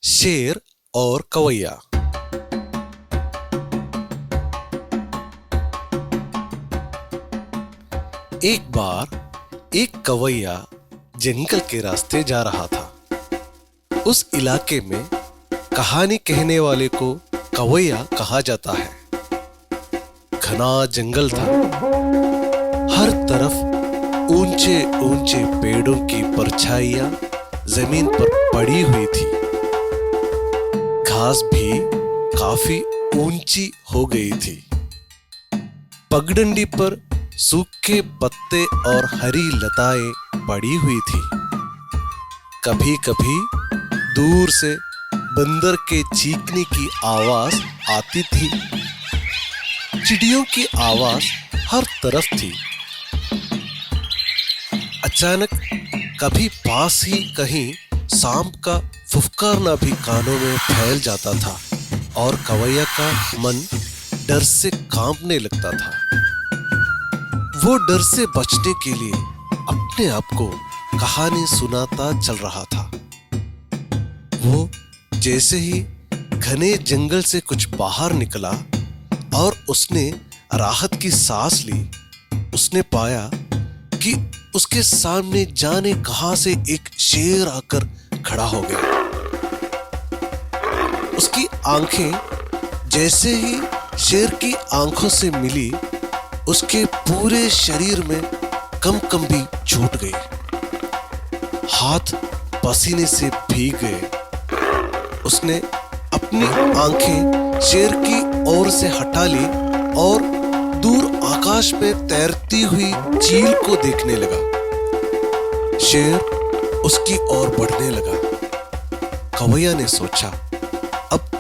शेर और कवैया। एक बार एक कवैया जंगल के रास्ते जा रहा था। उस इलाके में कहानी कहने वाले को कवैया कहा जाता है। घना जंगल था, हर तरफ ऊंचे ऊंचे पेड़ों की परछाइयां जमीन पर पड़ी हुई थी। घास भी काफी ऊंची हो गई थी। पगडंडी पर सूखे पत्ते और हरी लताएं पड़ी हुई थी। कभी कभी दूर से बंदर के चीखने की आवाज आती थी। चिड़ियों की आवाज हर तरफ थी। अचानक कभी पास ही कहीं सांप का फुफकारना भी कानों में फैल जाता था और कवैया का मन डर से कांपने लगता था। वो डर से बचने के लिए अपने आप को कहानी सुनाता चल रहा था। वो जैसे ही घने जंगल से कुछ बाहर निकला और उसने राहत की सांस ली, उसने पाया कि उसके सामने जाने कहां से एक शेर आकर खड़ा हो गया। उसकी आंखें जैसे ही शेर की आंखों से मिली, उसके पूरे शरीर में कंपन छूट गई। हाथ पसीने से भीग गए। उसने अपनी आंखें शेर की ओर से हटा ली और दूर आकाश में तैरती हुई चील को देखने लगा। शेर उसकी ओर बढ़ने लगा। कवैया ने सोचा, अब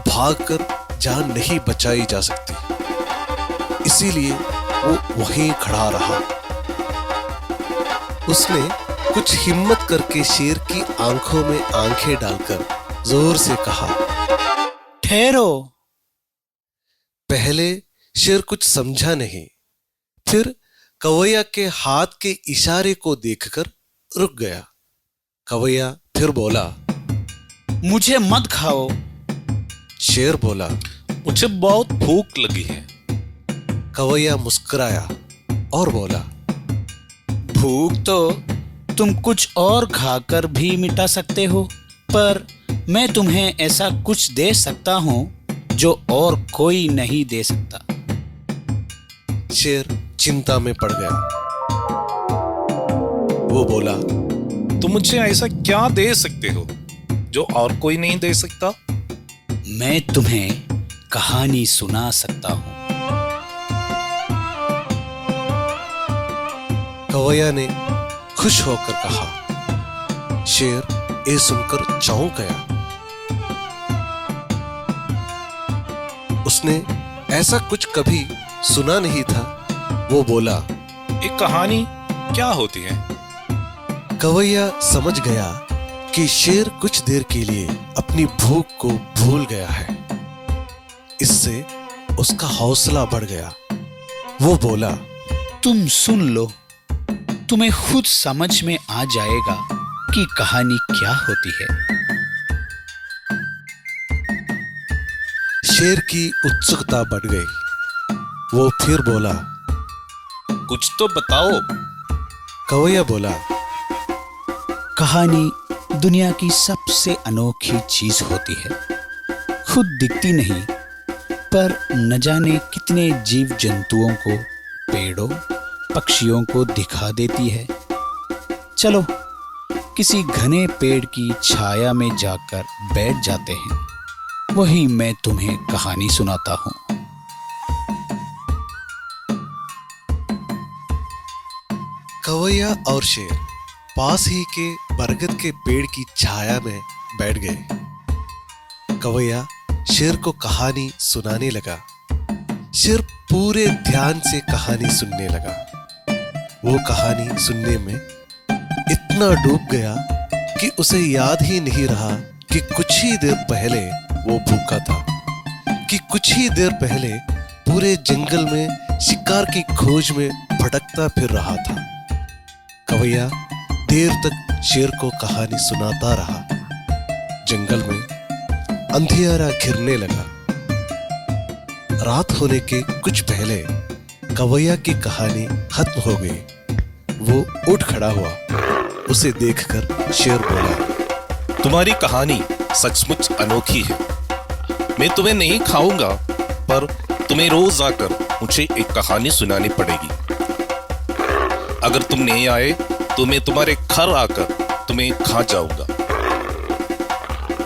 भागकर जान नहीं बचाई जा सकती, इसीलिए वो वहीं खड़ा रहा। उसने कुछ हिम्मत करके शेर की आंखों में आंखें डालकर जोर से कहा, ठहरो। पहले शेर कुछ समझा नहीं, फिर कवैया के हाथ के इशारे को देखकर रुक गया। कवैया फिर बोला, मुझे मत खाओ। शेर बोला, मुझे बहुत भूख लगी है। कवैया मुस्कुराया और बोला, भूख तो तुम कुछ और खाकर भी मिटा सकते हो, पर मैं तुम्हें ऐसा कुछ दे सकता हूं जो और कोई नहीं दे सकता। शेर चिंता में पड़ गया। वो बोला, तुम मुझे ऐसा क्या दे सकते हो जो और कोई नहीं दे सकता? मैं तुम्हें कहानी सुना सकता हूं। कवैया ने खुश होकर कहा। शेर ये सुनकर चौंक गया। उसने ऐसा कुछ कभी सुना नहीं था। वो बोला, एक कहानी क्या होती है? कवैया समझ गया कि शेर कुछ देर के लिए अपनी भूख को भूल गया है। इससे उसका हौसला बढ़ गया। वो बोला, तुम सुन लो, तुम्हें खुद समझ में आ जाएगा कि कहानी क्या होती है। शेर की उत्सुकता बढ़ गई। वो फिर बोला, कुछ तो बताओ। कवैया बोला, कहानी दुनिया की सबसे अनोखी चीज होती है। खुद दिखती नहीं, पर न जाने कितने जीव जंतुओं को, पेड़ों, पक्षियों को दिखा देती है। चलो किसी घने पेड़ की छाया में जाकर बैठ जाते हैं, वही मैं तुम्हें कहानी सुनाता हूँ। कवैया और शेर पास ही के बरगद के पेड़ की छाया में बैठ गए। कवैया शेर को कहानी सुनाने लगा। शेर पूरे ध्यान से कहानी सुनने लगा। वो कहानी सुनने में इतना डूब गया कि उसे याद ही नहीं रहा कि कुछ ही देर पहले वो भूखा था, कि कुछ ही देर पहले पूरे जंगल में शिकार की खोज में भटकता फिर रहा था। कवैया देर तक शेर को कहानी सुनाता रहा। जंगल में अंधियारा घिरने लगा। रात होने के कुछ पहले कवैया की कहानी खत्म हो गई। वो उठ खड़ा हुआ। उसे देखकर शेर बोला, तुम्हारी कहानी सचमुच अनोखी है। मैं तुम्हें नहीं खाऊंगा, पर तुम्हें रोज आकर मुझे एक कहानी सुनानी पड़ेगी। अगर तुम नहीं आए तो मैं तुम्हारे घर आकर तुम्हें खा जाऊंगा।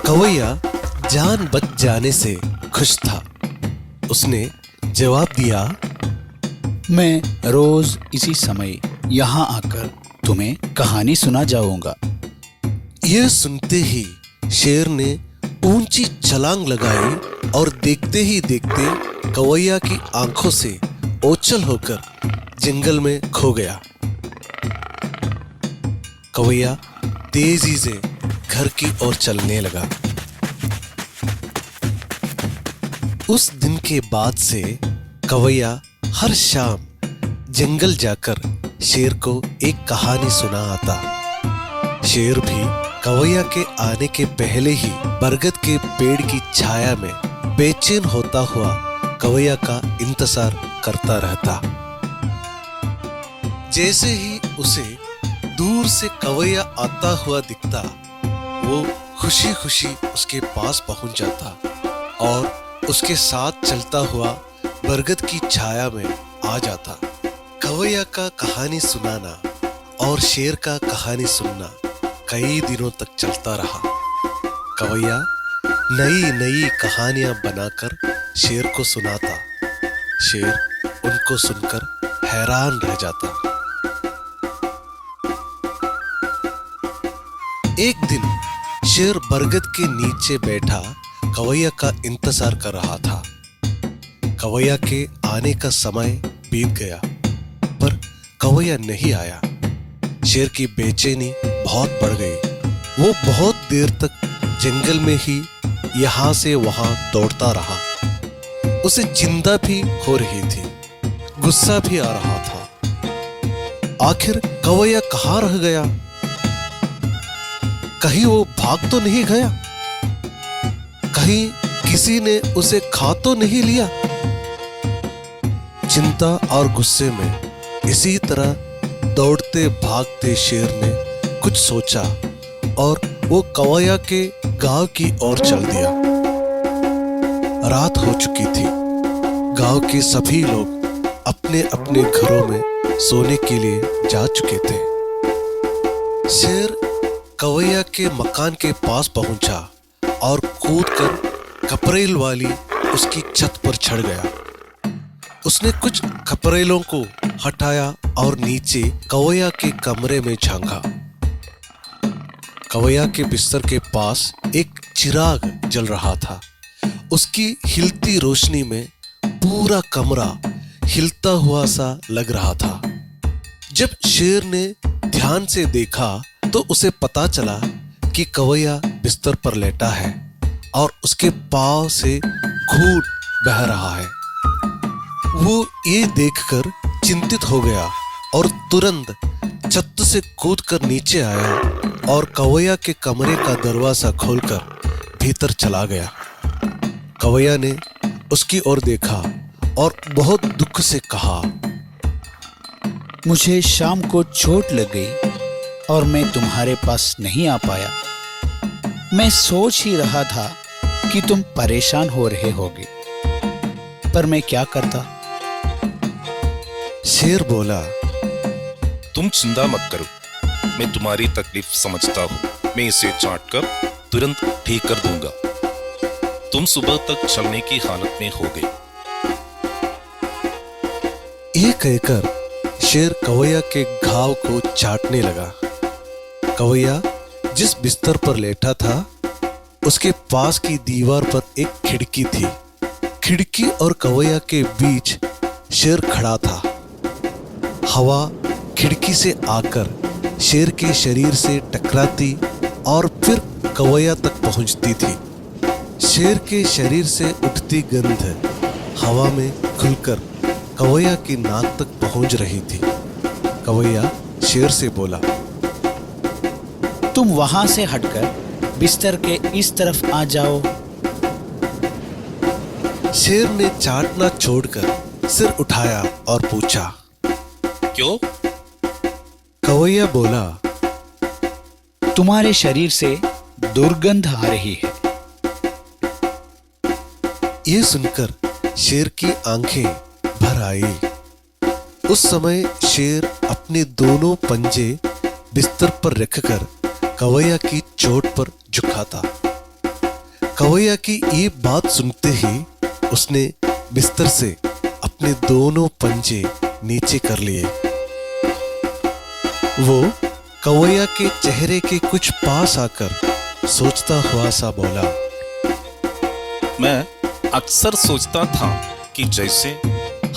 कवैया जान बच जाने से खुश था। उसने जवाब दिया, मैं रोज इसी समय यहाँ आकर तुम्हें कहानी सुना जाऊंगा। यह सुनते ही शेर ने ऊंची छलांग लगाई और देखते ही देखते कवैया की आंखों से ओझल होकर जंगल में खो गया। कवैया तेजी से घर की ओर चलने लगा। उस दिन के बाद से कवैया हर शाम जंगल जाकर शेर को एक कहानी सुना आता। शेर भी कवैया के आने के पहले ही बरगद के पेड़ की छाया में बेचैन होता हुआ कवैया का इंतजार करता रहता। जैसे ही उसे दूर से कवैया आता हुआ दिखता, वो खुशी खुशी उसके पास पहुंच जाता और उसके साथ चलता हुआ बरगद की छाया में आ जाता। कवैया का कहानी सुनाना और शेर का कहानी सुनना कई दिनों तक चलता रहा। कवैया नई नई कहानियां बनाकर शेर को सुनाता। शेर उनको सुनकर हैरान रह जाता। एक दिन शेर बरगद के नीचे बैठा कवैया का इंतजार कर रहा था। कवैया के आने का समय बीत गया, पर कवैया नहीं आया। शेर की बेचैनी बहुत बढ़ गई। वो बहुत देर तक जंगल में ही यहाँ से वहां दौड़ता रहा। उसे चिंता भी हो रही थी, गुस्सा भी आ रहा था। आखिर कवैया कहाँ रह गया? कहीं वो भाग तो नहीं गया? कहीं किसी ने उसे खा तो नहीं लिया? चिंता और गुस्से में इसी तरह दौड़ते भागते शेर ने कुछ सोचा और वो कवैया के गांव की ओर चल दिया। रात हो चुकी थी। गांव के सभी लोग अपने अपने घरों में सोने के लिए जा चुके थे। शेर कवैया के मकान के पहुंच पहुंचा और कूदकर खपरेल वाली उसकी छत पर चढ़ गया। उसने कुछ खपरेलों को हटाया और नीचे कवैया के कमरे में झांका। कवैया के बिस्तर के पास एक चिराग जल रहा था। उसकी हिलती रोशनी में पूरा कमरा हिलता हुआ सा लग रहा था। जब शेर ने ध्यान से देखा तो उसे पता चला कि कवैया बिस्तर पर लेटा है और उसके पांव से खून बह रहा है। वो ये देखकर चिंतित हो गया और तुरंत छत से कूदकर नीचे आया और कवैया के कमरे का दरवाजा खोलकर भीतर चला गया। कवैया ने उसकी ओर देखा और बहुत दुख से कहा, मुझे शाम को चोट लग गई और मैं तुम्हारे पास नहीं आ पाया। मैं सोच ही रहा था कि तुम परेशान हो रहे होगे, पर मैं क्या करता। शेर बोला, तुम चिंता मत करो, मैं तुम्हारी तकलीफ समझता हूँ। मैं इसे चाट कर तुरंत ठीक कर दूंगा। तुम सुबह तक चलने की हालत में हो गई। ये कहकर शेर कवैया के घाव को चाटने लगा। कवैया जिस बिस्तर पर लेटा था उसके पास की दीवार पर एक खिड़की थी। खिड़की और कवैया के बीच शेर खड़ा था। हवा खिड़की से आकर शेर के शरीर से टकराती और फिर कवैया तक पहुंचती थी। शेर के शरीर से उठती गंध हवा में खुलकर कवैया की नाक तक पहुंच रही थी। कवैया शेर से बोला, तुम वहां से हटकर बिस्तर के इस तरफ आ जाओ। शेर ने चाटना छोड़कर सिर उठाया और पूछा, क्यों? कवैया बोला, तुम्हारे शरीर से दुर्गंध आ रही है। ये सुनकर शेर की आंखें भर आई। उस समय शेर अपने दोनों पंजे बिस्तर पर रखकर कवैया की चोट पर झुका था। कवैया की ये बात सुनते ही उसने बिस्तर से अपने दोनों पंजे नीचे कर लिए। वो कवैया के चेहरे के कुछ पास आकर सोचता हुआ सा बोला, मैं अक्सर सोचता था कि जैसे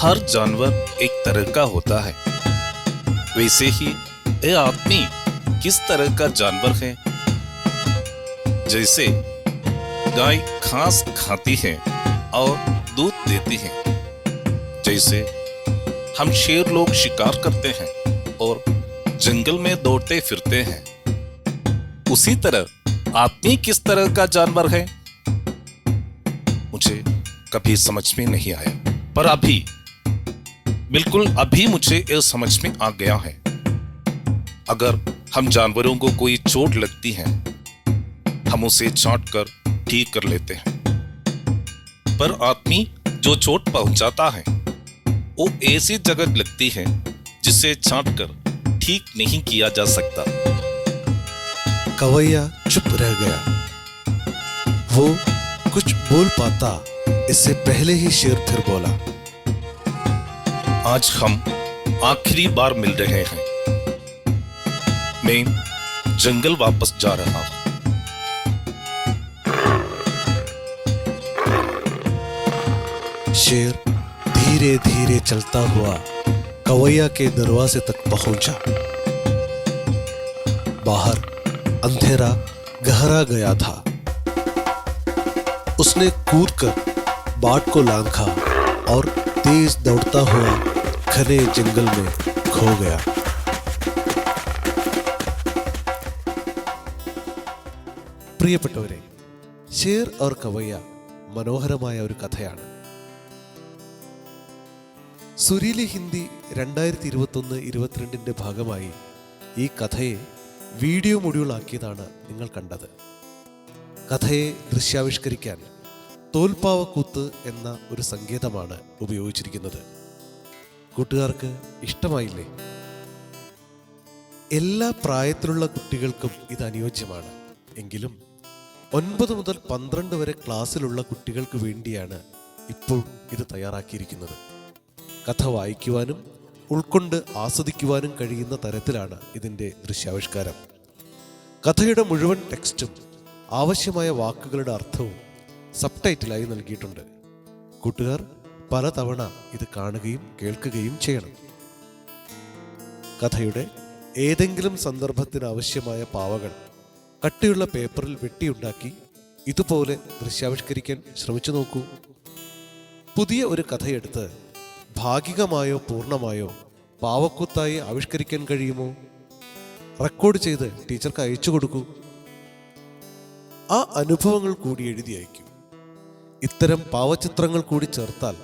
हर जानवर एक तरह का होता है, वैसे ही ये आदमी किस तरह का जानवर है। जैसे गाय घास खाती है और दूध देती है, जैसे हम शेर लोग शिकार करते हैं और जंगल में दौड़ते फिरते हैं, उसी तरह आदमी किस तरह का जानवर है मुझे कभी समझ में नहीं आया। पर अभी बिल्कुल अभी मुझे यह समझ में आ गया है। अगर हम जानवरों को कोई चोट लगती है, हम उसे चाट कर ठीक कर लेते हैं, पर आदमी जो चोट पहुंचाता है वो ऐसी जगह लगती है जिसे चाट कर ठीक नहीं किया जा सकता। कवैया चुप रह गया। वो कुछ बोल पाता इससे पहले ही शेर फिर बोला, आज हम आखिरी बार मिल रहे हैं। मैं जंगल वापस जा रहा हूं। शेर धीरे धीरे चलता हुआ कवैया के दरवाजे तक पहुंचा। बाहर अंधेरा गहरा गया था। उसने कूदकर बाट को लांघा और तेज दौड़ता हुआ घने जंगल में खो गया। പ്രിയപ്പെട്ടവരെ, ഷേർ और കവയ്യ മനോഹരമായ ഒരു കഥയാണ്. സുരീലി ഹിന്ദി 2021-22 ഭാഗമായി ഈ കഥയെ വീഡിയോ മൊഡ്യൂളാക്കിയതാണ് നിങ്ങൾ കണ്ടത്. കഥയെ ദൃശ്യാവിഷ്കരിക്കാൻ തോൽപ്പാവക്കൂത്ത് എന്ന ഒരു സങ്കേതമാണ് ഉപയോഗിച്ചിരിക്കുന്നത്. കൂട്ടുകാർക്ക് ഇഷ്ടമായില്ലേ? എല്ലാ പ്രായത്തിലുള്ള കുട്ടികൾക്കും ഇത് അനുയോജ്യമാണ്. എങ്കിലും 9 മുതൽ 12 വരെ ക്ലാസ്സിലുള്ള കുട്ടികൾക്ക് വേണ്ടിയാണ് ഇപ്പോൾ ഇത് തയ്യാറാക്കിയിരിക്കുന്നത്. കഥ വായിക്കുവാനും ഉൾക്കൊണ്ട് ആസ്വദിക്കുവാനും കഴിയുന്ന തരത്തിലാണ് ഇതിൻ്റെ ദൃശ്യാവിഷ്കാരം. കഥയുടെ മുഴുവൻ ടെക്സ്റ്റും ആവശ്യമായ വാക്കുകളുടെ അർത്ഥവും സബ്ടൈറ്റിലായി നൽകിയിട്ടുണ്ട്. കൂട്ടുകാർ പലതവണ ഇത് കാണുകയും കേൾക്കുകയും ചെയ്യണം. കഥയുടെ ഏതെങ്കിലും സന്ദർഭത്തിന് ആവശ്യമായ പാവകൾ കട്ടിയുള്ള പേപ്പറിൽ വെട്ടിയുണ്ടാക്കി ഇതുപോലെ ദൃശ്യാവിഷ്കരിക്കാൻ ശ്രമിച്ചു നോക്കൂ. പുതിയ ഒരു കഥയെടുത്ത് ഭാഗികമായോ പൂർണ്ണമായോ പാവക്കൂത്തായി ആവിഷ്കരിക്കാൻ കഴിയുമോ? റെക്കോർഡ് ചെയ്ത് ടീച്ചർക്ക് അയച്ചു കൊടുക്കൂ. ആ അനുഭവങ്ങൾ കൂടി എഴുതി അയക്കൂ. ഇത്തരം പാവചിത്രങ്ങൾ കൂടി ചേർത്താൽ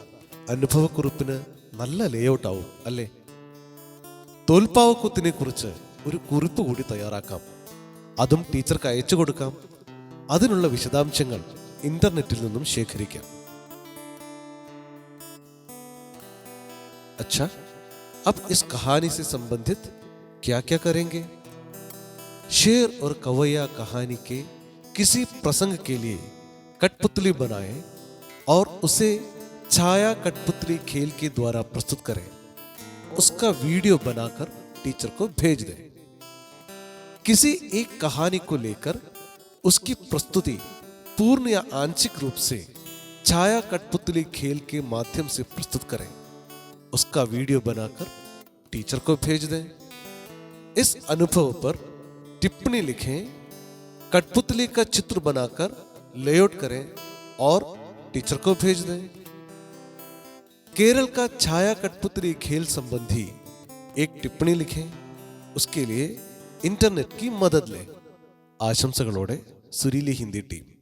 അനുഭവക്കുറിപ്പിന് നല്ല ലേഔട്ട് ആവും അല്ലേ? തോൽപ്പാവക്കൂത്തിനെ കുറിച്ച് ഒരു കുറിപ്പ് കൂടി തയ്യാറാക്കാം. അതും ടീച്ചർക്ക് അയച്ചു കൊടുക്കാം. അതിനുള്ള വിശദാംശങ്ങൾ ഇന്റർനെറ്റിൽ നിന്നും ശേഖരിക്കാം. अच्छा, अब इस कहानी से संबंधित क्या क्या करेंगे? शेर और कवैया कहानी के किसी प्रसंग के लिए कठपुतली बनाएं और उसे छाया कठपुतली खेल के द्वारा प्रस्तुत करें. उसका वीडियो बनाकर टीचर को भेज दें. किसी एक कहानी को लेकर उसकी प्रस्तुति पूर्ण या आंशिक रूप से छाया कठपुतली खेल के माध्यम से प्रस्तुत करें. उसका वीडियो बनाकर टीचर को भेज दें. इस अनुभव पर टिप्पणी लिखें. कठपुतली का चित्र बनाकर लेआउट करें और टीचर को भेज दें. केरल का छाया कठपुतली खेल संबंधी एक टिप्पणी लिखें. उसके लिए इंटरनेट की मदद लें. ആശംസകളോടെ സുരീലി ഹിന്ദി ടീം.